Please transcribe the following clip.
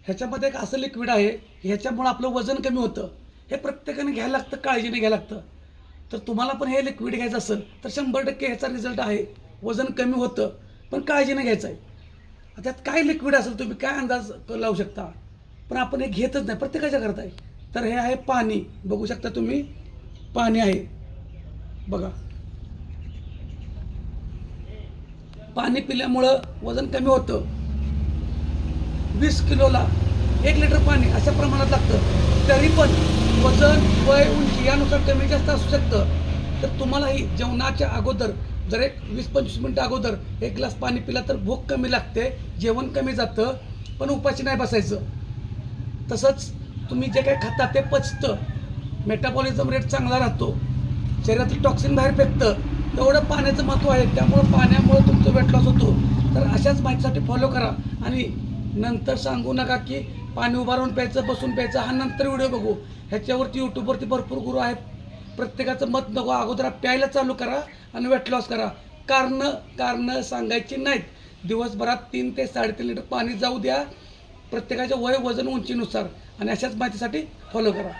ह्याच्यामध्ये एक असं लिक्विड आहे ह्याच्यामुळं आपलं वजन कमी होतं. हे प्रत्येकाने घ्यायला लागतं, काळजीने घ्यायला लागतं. तर तुम्हाला पण हे लिक्विड घ्यायचं असेल तर 100% ह्याचा रिझल्ट आहे. वजन कमी होतं, पण काळजीने घ्यायचं आहे. त्यात काय लिक्विड असेल तुम्ही काय अंदाज लावू शकता, पण आपण हे घेतच नाही, प्रत्येकाच्या घरात आहे. तर हे आहे पाणी, बघू शकता तुम्ही, पाणी आहे बघा. पाणी पिल्यामुळं वजन कमी होतं. 20 किलोला 1 लिटर पाणी अशा प्रमाणात लागतं. तरी पण वजन, वय, उंची यानुसार कमी जास्त असू शकतं. तर तुम्हालाही जेवणाच्या अगोदर जर एक 20-25 मिनटं अगोदर 1 ग्लास पाणी पिला तर भूक कमी लागते, जेवण कमी जातं, पण उपाशी नाही बसायचं. तसंच तुम्ही जे काही खाता ते पचतं, मेटाबॉलिझम रेट चांगला राहतो, शरीरातील टॉक्सिन बाहेर फेकतं. तेवढं पाण्याचं महत्त्व आहे. त्यामुळं पाण्यामुळं तुमचं वेट लॉस होतो. तर अशाच माहितीसाठी फॉलो करा. आणि नंतर सांगू नका की पाणी उभारून प्यायचं, बसून प्यायचं, हा नंतर व्हिडिओ बघू. ह्याच्यावरती यूट्यूबवरती भरपूर गुरु आहेत. प्रत्येकाचं मत नको, अगोदर प्यायला चालू करा आणि वेट लॉस करा. कारणं सांगायची नाहीत. दिवसभरात 3 ते 3.5 लिटर पाणी जाऊ द्या, प्रत्येकाच्या वय, वजन, उंचीनुसार. आणि अशाच माहितीसाठी फॉलो करा.